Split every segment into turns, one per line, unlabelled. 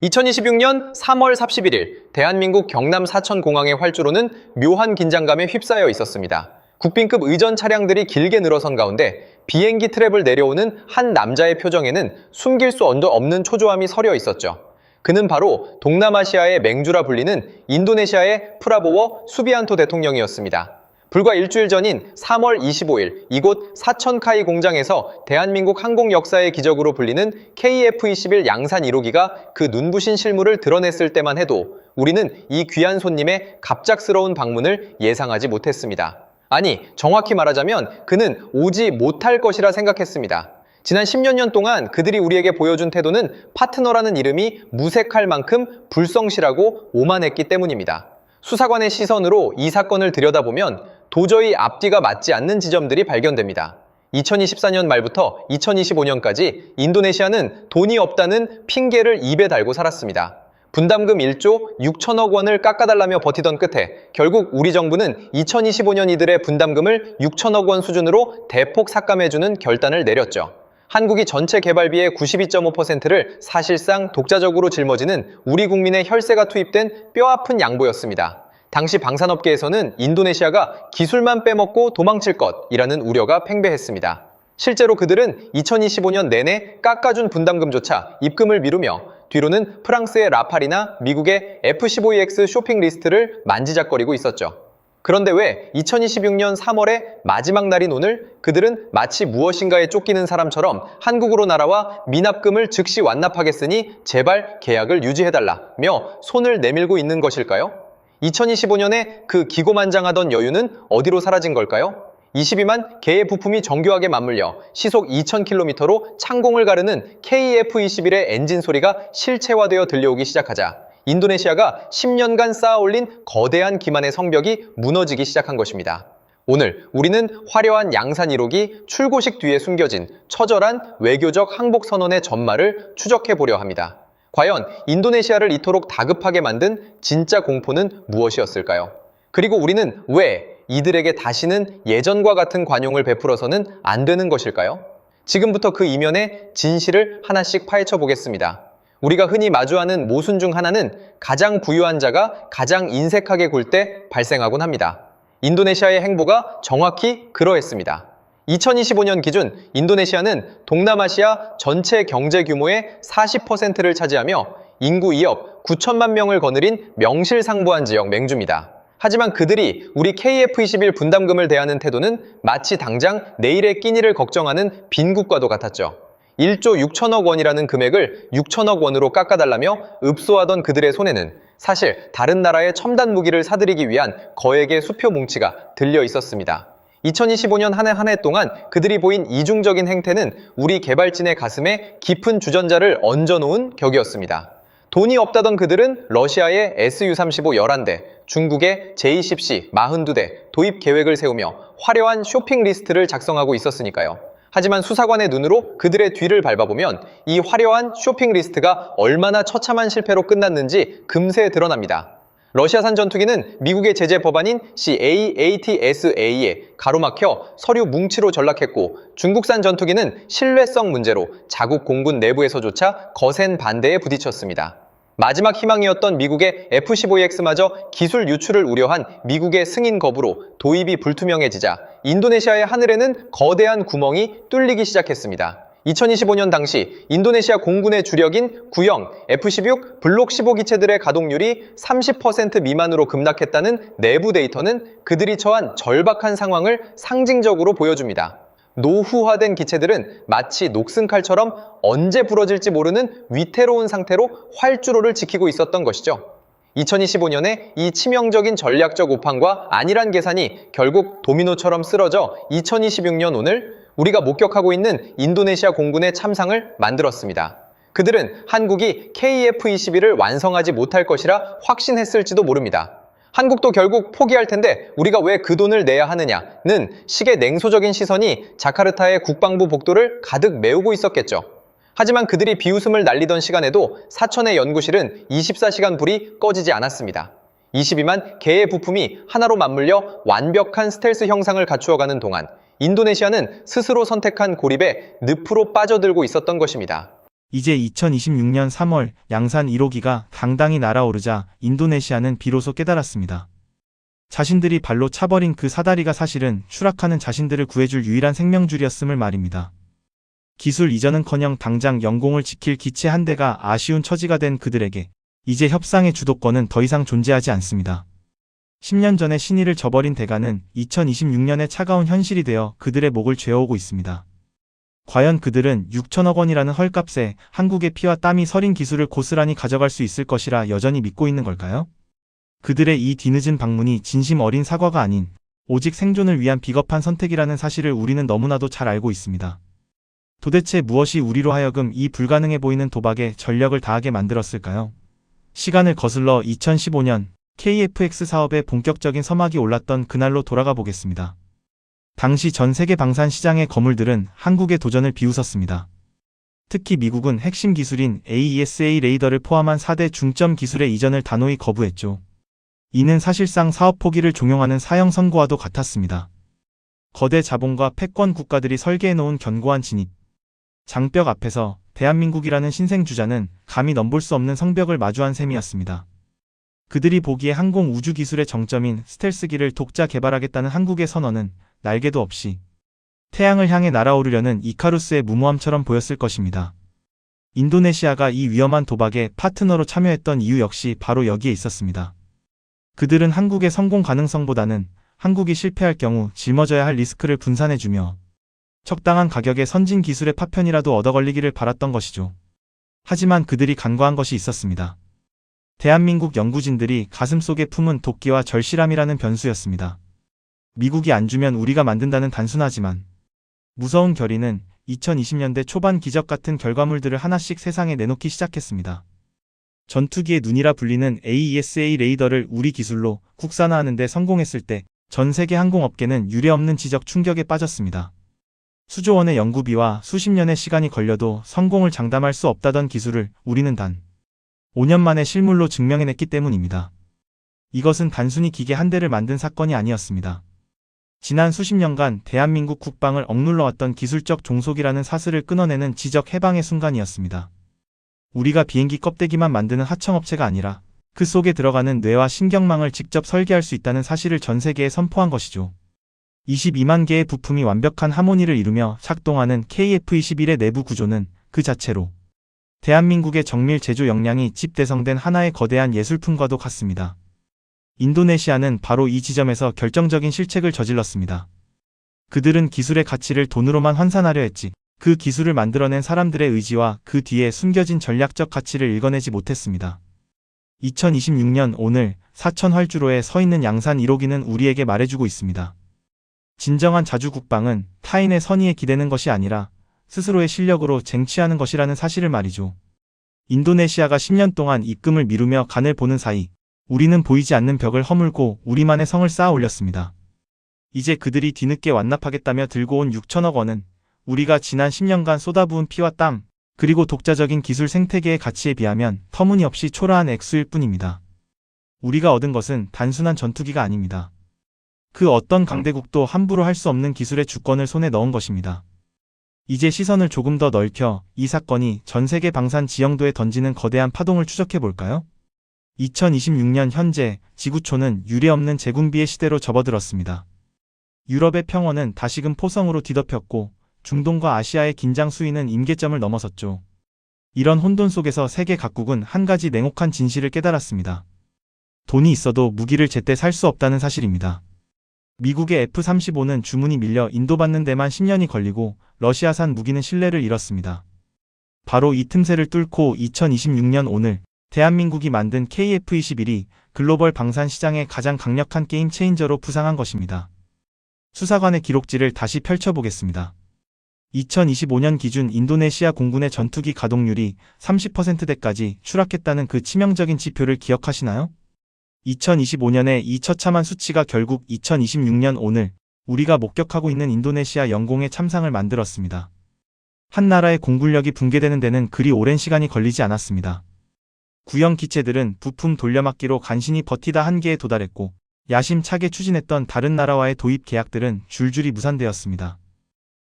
2026년 3월 31일 대한민국 경남 사천공항의 활주로는 묘한 긴장감에 휩싸여 있었습니다. 국빈급 의전 차량들이 길게 늘어선 가운데 비행기 트랩을 내려오는 한 남자의 표정에는 숨길 수 없는 초조함이 서려 있었죠. 그는 바로 동남아시아의 맹주라 불리는 인도네시아의 프라보워 수비안토 대통령이었습니다. 불과 일주일 전인 3월 25일 이곳 사천카이 공장에서 대한민국 항공 역사의 기적으로 불리는 KF-21 양산 1호기가 그 눈부신 실물을 드러냈을 때만 해도 우리는 이 귀한 손님의 갑작스러운 방문을 예상하지 못했습니다. 아니, 정확히 말하자면 그는 오지 못할 것이라 생각했습니다. 지난 10여 년 동안 그들이 우리에게 보여준 태도는 파트너라는 이름이 무색할 만큼 불성실하고 오만했기 때문입니다. 수사관의 시선으로 이 사건을 들여다보면 도저히 앞뒤가 맞지 않는 지점들이 발견됩니다. 2024년 말부터 2025년까지 인도네시아는 돈이 없다는 핑계를 입에 달고 살았습니다. 분담금 1조 6천억 원을 깎아달라며 버티던 끝에 결국 우리 정부는 2025년 이들의 분담금을 6천억 원 수준으로 대폭 삭감해주는 결단을 내렸죠. 한국이 전체 개발비의 92.5%를 사실상 독자적으로 짊어지는 우리 국민의 혈세가 투입된 뼈아픈 양보였습니다. 당시 방산업계에서는 인도네시아가 기술만 빼먹고 도망칠 것이라는 우려가 팽배했습니다. 실제로 그들은 2025년 내내 깎아준 분담금조차 입금을 미루며 뒤로는 프랑스의 라팔이나 미국의 F-15EX 쇼핑 리스트를 만지작거리고 있었죠. 그런데 왜 2026년 3월의 마지막 날인 오늘 그들은 마치 무엇인가에 쫓기는 사람처럼 한국으로 날아와 미납금을 즉시 완납하겠으니 제발 계약을 유지해달라며 손을 내밀고 있는 것일까요? 2025년에 그 기고만장하던 여유는 어디로 사라진 걸까요? 22만 개의 부품이 정교하게 맞물려 시속 2000km로 창공을 가르는 KF-21의 엔진 소리가 실체화되어 들려오기 시작하자 인도네시아가 10년간 쌓아올린 거대한 기만의 성벽이 무너지기 시작한 것입니다. 오늘 우리는 화려한 양산 1호기 출고식 뒤에 숨겨진 처절한 외교적 항복 선언의 전말을 추적해보려 합니다. 과연 인도네시아를 이토록 다급하게 만든 진짜 공포는 무엇이었을까요? 그리고 우리는 왜 이들에게 다시는 예전과 같은 관용을 베풀어서는 안 되는 것일까요? 지금부터 그 이면의 진실을 하나씩 파헤쳐 보겠습니다. 우리가 흔히 마주하는 모순 중 하나는 가장 부유한 자가 가장 인색하게 굴 때 발생하곤 합니다. 인도네시아의 행보가 정확히 그러했습니다. 2025년 기준 인도네시아는 동남아시아 전체 경제 규모의 40%를 차지하며 인구 2억 9천만 명을 거느린 명실상부한 지역 맹주입니다. 하지만 그들이 우리 KF-21 분담금을 대하는 태도는 마치 당장 내일의 끼니를 걱정하는 빈국과도 같았죠. 1조 6천억 원이라는 금액을 6천억 원으로 깎아달라며 읍소하던 그들의 손에는 사실 다른 나라의 첨단 무기를 사들이기 위한 거액의 수표 뭉치가 들려 있었습니다. 2025년 한 해 동안 그들이 보인 이중적인 행태는 우리 개발진의 가슴에 깊은 주전자를 얹어놓은 격이었습니다. 돈이 없다던 그들은 러시아의 Su-35 11대, 중국의 J-10C 42대 도입 계획을 세우며 화려한 쇼핑 리스트를 작성하고 있었으니까요. 하지만 수사관의 눈으로 그들의 뒤를 밟아보면 이 화려한 쇼핑 리스트가 얼마나 처참한 실패로 끝났는지 금세 드러납니다. 러시아산 전투기는 미국의 제재 법안인 CAATSA에 가로막혀 서류 뭉치로 전락했고 중국산 전투기는 신뢰성 문제로 자국 공군 내부에서조차 거센 반대에 부딪혔습니다. 마지막 희망이었던 미국의 F-15EX마저 기술 유출을 우려한 미국의 승인 거부로 도입이 불투명해지자 인도네시아의 하늘에는 거대한 구멍이 뚫리기 시작했습니다. 2025년 당시 인도네시아 공군의 주력인 구형 F-16 블록 15 기체들의 가동률이 30% 미만으로 급락했다는 내부 데이터는 그들이 처한 절박한 상황을 상징적으로 보여줍니다. 노후화된 기체들은 마치 녹슨칼처럼 언제 부러질지 모르는 위태로운 상태로 활주로를 지키고 있었던 것이죠. 2025년에 이 치명적인 전략적 오판과 안일한 계산이 결국 도미노처럼 쓰러져 2026년 오늘 우리가 목격하고 있는 인도네시아 공군의 참상을 만들었습니다. 그들은 한국이 KF-21을 완성하지 못할 것이라 확신했을지도 모릅니다. 한국도 결국 포기할 텐데 우리가 왜 그 돈을 내야 하느냐는 식의 냉소적인 시선이 자카르타의 국방부 복도를 가득 메우고 있었겠죠. 하지만 그들이 비웃음을 날리던 시간에도 사천의 연구실은 24시간 불이 꺼지지 않았습니다. 22만 개의 부품이 하나로 맞물려 완벽한 스텔스 형상을 갖추어가는 동안 인도네시아는 스스로 선택한 고립에 늪으로 빠져들고 있었던 것입니다.
이제 2026년 3월 양산 1호기가 당당히 날아오르자 인도네시아는 비로소 깨달았습니다. 자신들이 발로 차버린 그 사다리가 사실은 추락하는 자신들을 구해줄 유일한 생명줄이었음을 말입니다. 기술 이전은커녕 당장 영공을 지킬 기체 한 대가 아쉬운 처지가 된 그들에게 이제 협상의 주도권은 더 이상 존재하지 않습니다. 10년 전에 신의를 저버린 대가는 2026년의 차가운 현실이 되어 그들의 목을 죄어오고 있습니다. 과연 그들은 6천억 원이라는 헐값에 한국의 피와 땀이 서린 기술을 고스란히 가져갈 수 있을 것이라 여전히 믿고 있는 걸까요? 그들의 이 뒤늦은 방문이 진심 어린 사과가 아닌 오직 생존을 위한 비겁한 선택이라는 사실을 우리는 너무나도 잘 알고 있습니다. 도대체 무엇이 우리로 하여금 이 불가능해 보이는 도박에 전력을 다하게 만들었을까요? 시간을 거슬러 2015년 KF-X 사업의 본격적인 서막이 올랐던 그날로 돌아가 보겠습니다. 당시 전 세계 방산 시장의 거물들은 한국의 도전을 비웃었습니다. 특히 미국은 핵심 기술인 AESA 레이더를 포함한 4대 중점 기술의 이전을 단호히 거부했죠. 이는 사실상 사업 포기를 종용하는 사형 선고와도 같았습니다. 거대 자본과 패권 국가들이 설계해놓은 견고한 진입 장벽 앞에서 대한민국이라는 신생주자는 감히 넘볼 수 없는 성벽을 마주한 셈이었습니다. 그들이 보기에 항공 우주 기술의 정점인 스텔스기를 독자 개발하겠다는 한국의 선언은 날개도 없이 태양을 향해 날아오르려는 이카루스의 무모함처럼 보였을 것입니다. 인도네시아가 이 위험한 도박에 파트너로 참여했던 이유 역시 바로 여기에 있었습니다. 그들은 한국의 성공 가능성보다는 한국이 실패할 경우 짊어져야 할 리스크를 분산해주며 적당한 가격의 선진 기술의 파편이라도 얻어걸리기를 바랐던 것이죠. 하지만 그들이 간과한 것이 있었습니다. 대한민국 연구진들이 가슴속에 품은 도끼와 절실함이라는 변수였습니다. 미국이 안 주면 우리가 만든다는 단순하지만 무서운 결의는 2020년대 초반 기적 같은 결과물들을 하나씩 세상에 내놓기 시작했습니다. 전투기의 눈이라 불리는 AESA 레이더를 우리 기술로 국산화하는 데 성공했을 때 전 세계 항공업계는 유례없는 지적 충격에 빠졌습니다. 수조 원의 연구비와 수십 년의 시간이 걸려도 성공을 장담할 수 없다던 기술을 우리는 단 5년 만에 실물로 증명해냈기 때문입니다. 이것은 단순히 기계 한 대를 만든 사건이 아니었습니다. 지난 수십 년간 대한민국 국방을 억눌러왔던 기술적 종속이라는 사슬을 끊어내는 지적 해방의 순간이었습니다. 우리가 비행기 껍데기만 만드는 하청업체가 아니라 그 속에 들어가는 뇌와 신경망을 직접 설계할 수 있다는 사실을 전 세계에 선포한 것이죠. 22만 개의 부품이 완벽한 하모니를 이루며 작동하는 KF-21의 내부 구조는 그 자체로 대한민국의 정밀 제조 역량이 집대성된 하나의 거대한 예술품과도 같습니다. 인도네시아는 바로 이 지점에서 결정적인 실책을 저질렀습니다. 그들은 기술의 가치를 돈으로만 환산하려 했지 그 기술을 만들어낸 사람들의 의지와 그 뒤에 숨겨진 전략적 가치를 읽어내지 못했습니다. 2026년 오늘 사천 활주로에 서 있는 양산 1호기는 우리에게 말해주고 있습니다. 진정한 자주국방은 타인의 선의에 기대는 것이 아니라 스스로의 실력으로 쟁취하는 것이라는 사실을 말이죠. 인도네시아가 10년 동안 입금을 미루며 간을 보는 사이 우리는 보이지 않는 벽을 허물고 우리만의 성을 쌓아 올렸습니다. 이제 그들이 뒤늦게 완납하겠다며 들고 온 6천억 원은 우리가 지난 10년간 쏟아부은 피와 땀 그리고 독자적인 기술 생태계의 가치에 비하면 터무니없이 초라한 액수일 뿐입니다. 우리가 얻은 것은 단순한 전투기가 아닙니다. 그 어떤 강대국도 함부로 할 수 없는 기술의 주권을 손에 넣은 것입니다. 이제 시선을 조금 더 넓혀 이 사건이 전 세계 방산 지형도에 던지는 거대한 파동을 추적해볼까요? 2026년 현재 지구촌은 유례없는 제군비의 시대로 접어들었습니다. 유럽의 평원은 다시금 포성으로 뒤덮였고 중동과 아시아의 긴장 수위는 임계점을 넘어섰죠. 이런 혼돈 속에서 세계 각국은 한 가지 냉혹한 진실을 깨달았습니다. 돈이 있어도 무기를 제때 살 수 없다는 사실입니다. 미국의 F-35는 주문이 밀려 인도받는 데만 10년이 걸리고 러시아산 무기는 신뢰를 잃었습니다. 바로 이 틈새를 뚫고 2026년 오늘 대한민국이 만든 KF-21이 글로벌 방산 시장의 가장 강력한 게임 체인저로 부상한 것입니다. 수사관의 기록지를 다시 펼쳐보겠습니다. 2025년 기준 인도네시아 공군의 전투기 가동률이 30%대까지 추락했다는 그 치명적인 지표를 기억하시나요? 2025년에 이 처참한 수치가 결국 2026년 오늘 우리가 목격하고 있는 인도네시아 영공의 참상을 만들었습니다. 한 나라의 공군력이 붕괴되는 데는 그리 오랜 시간이 걸리지 않았습니다. 구형 기체들은 부품 돌려막기로 간신히 버티다 한계에 도달했고 야심차게 추진했던 다른 나라와의 도입 계약들은 줄줄이 무산되었습니다.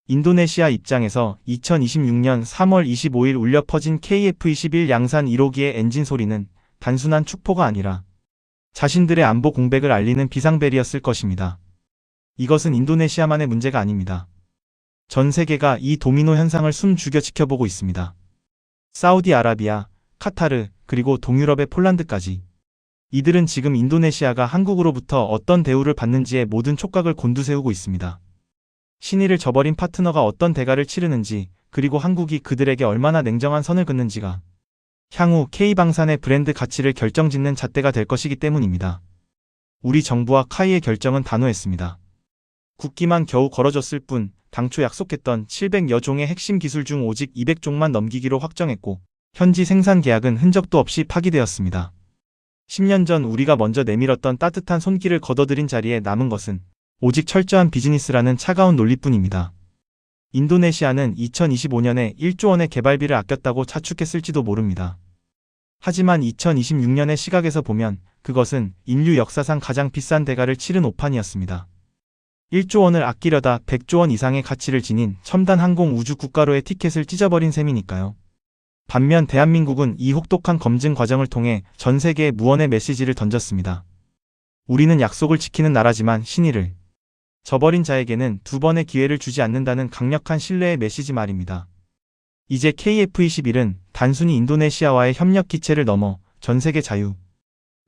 인도네시아 입장에서 2026년 3월 25일 울려 퍼진 KF-21 양산 1호기의 엔진 소리는 단순한 축포가 아니라 자신들의 안보 공백을 알리는 비상벨이었을 것입니다. 이것은 인도네시아만의 문제가 아닙니다. 전 세계가 이 도미노 현상을 숨 죽여 지켜보고 있습니다. 사우디아라비아, 카타르, 그리고 동유럽의 폴란드까지. 이들은 지금 인도네시아가 한국으로부터 어떤 대우를 받는지에 모든 촉각을 곤두세우고 있습니다. 신의를 저버린 파트너가 어떤 대가를 치르는지, 그리고 한국이 그들에게 얼마나 냉정한 선을 긋는지가 향후 K방산의 브랜드 가치를 결정짓는 잣대가 될 것이기 때문입니다. 우리 정부와 카이의 결정은 단호했습니다. 국기만 겨우 걸어줬을 뿐 당초 약속했던 700여 종의 핵심 기술 중 오직 200종만 넘기기로 확정했고 현지 생산 계약은 흔적도 없이 파기되었습니다. 10년 전 우리가 먼저 내밀었던 따뜻한 손길을 거둬들인 자리에 남은 것은 오직 철저한 비즈니스라는 차가운 논리뿐입니다. 인도네시아는 2025년에 1조 원의 개발비를 아꼈다고 자축했을지도 모릅니다. 하지만 2026년의 시각에서 보면 그것은 인류 역사상 가장 비싼 대가를 치른 오판이었습니다. 1조 원을 아끼려다 100조 원 이상의 가치를 지닌 첨단 항공 우주 국가로의 티켓을 찢어버린 셈이니까요. 반면 대한민국은 이 혹독한 검증 과정을 통해 전 세계에 무언의 메시지를 던졌습니다. 우리는 약속을 지키는 나라지만 신의를 저버린 자에게는 두 번의 기회를 주지 않는다는 강력한 신뢰의 메시지 말입니다. 이제 KF-21은 단순히 인도네시아와의 협력 기체를 넘어 전 세계 자유,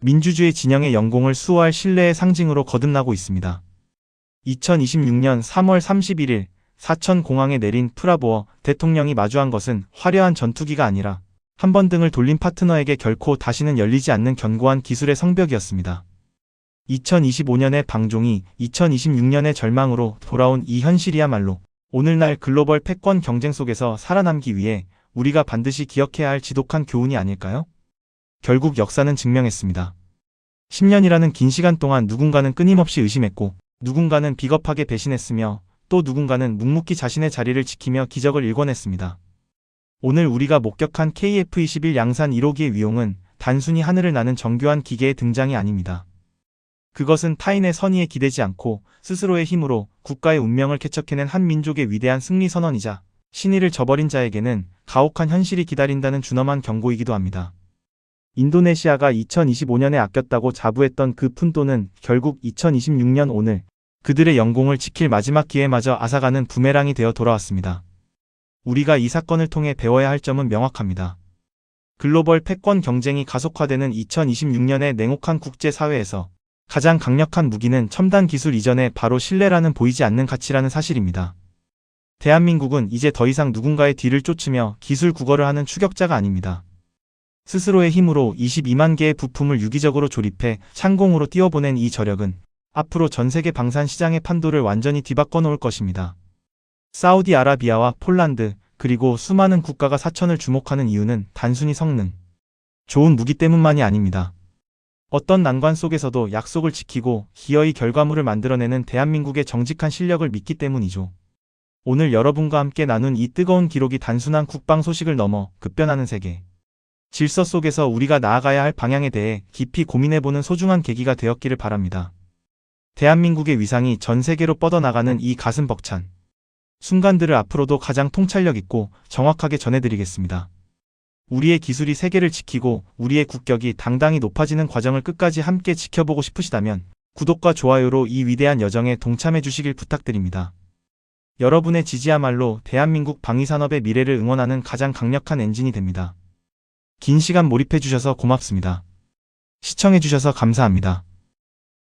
민주주의 진영의 영공을 수호할 신뢰의 상징으로 거듭나고 있습니다. 2026년 3월 31일 사천공항에 내린 프라보어 대통령이 마주한 것은 화려한 전투기가 아니라 한 번 등을 돌린 파트너에게 결코 다시는 열리지 않는 견고한 기술의 성벽이었습니다. 2025년의 방종이 2026년의 절망으로 돌아온 이 현실이야말로 오늘날 글로벌 패권 경쟁 속에서 살아남기 위해 우리가 반드시 기억해야 할 지독한 교훈이 아닐까요? 결국 역사는 증명했습니다. 10년이라는 긴 시간 동안 누군가는 끊임없이 의심했고 누군가는 비겁하게 배신했으며 또 누군가는 묵묵히 자신의 자리를 지키며 기적을 일궈냈습니다. 오늘 우리가 목격한 KF-21 양산 1호기의 위용은 단순히 하늘을 나는 정교한 기계의 등장이 아닙니다. 그것은 타인의 선의에 기대지 않고 스스로의 힘으로 국가의 운명을 개척해낸 한 민족의 위대한 승리 선언이자 신의를 저버린 자에게는 가혹한 현실이 기다린다는 준엄한 경고이기도 합니다. 인도네시아가 2025년에 아꼈다고 자부했던 그 푼돈은 결국 2026년 오늘 그들의 영공을 지킬 마지막 기회마저 앗아가는 부메랑이 되어 돌아왔습니다. 우리가 이 사건을 통해 배워야 할 점은 명확합니다. 글로벌 패권 경쟁이 가속화되는 2026년의 냉혹한 국제사회에서 가장 강력한 무기는 첨단 기술 이전에 바로 신뢰라는 보이지 않는 가치라는 사실입니다. 대한민국은 이제 더 이상 누군가의 뒤를 쫓으며 기술 국어를 하는 추격자가 아닙니다. 스스로의 힘으로 22만 개의 부품을 유기적으로 조립해 창공으로 띄워보낸 이 저력은 앞으로 전 세계 방산 시장의 판도를 완전히 뒤바꿔 놓을 것입니다. 사우디아라비아와 폴란드, 그리고 수많은 국가가 사천을 주목하는 이유는 단순히 성능, 좋은 무기 때문만이 아닙니다. 어떤 난관 속에서도 약속을 지키고 기어이 결과물을 만들어내는 대한민국의 정직한 실력을 믿기 때문이죠. 오늘 여러분과 함께 나눈 이 뜨거운 기록이 단순한 국방 소식을 넘어 급변하는 세계 질서 속에서 우리가 나아가야 할 방향에 대해 깊이 고민해보는 소중한 계기가 되었기를 바랍니다. 대한민국의 위상이 전 세계로 뻗어나가는 이 가슴 벅찬 순간들을 앞으로도 가장 통찰력 있고 정확하게 전해드리겠습니다. 우리의 기술이 세계를 지키고 우리의 국격이 당당히 높아지는 과정을 끝까지 함께 지켜보고 싶으시다면 구독과 좋아요로 이 위대한 여정에 동참해 주시길 부탁드립니다. 여러분의 지지야말로 대한민국 방위산업의 미래를 응원하는 가장 강력한 엔진이 됩니다. 긴 시간 몰입해 주셔서 고맙습니다. 시청해 주셔서 감사합니다.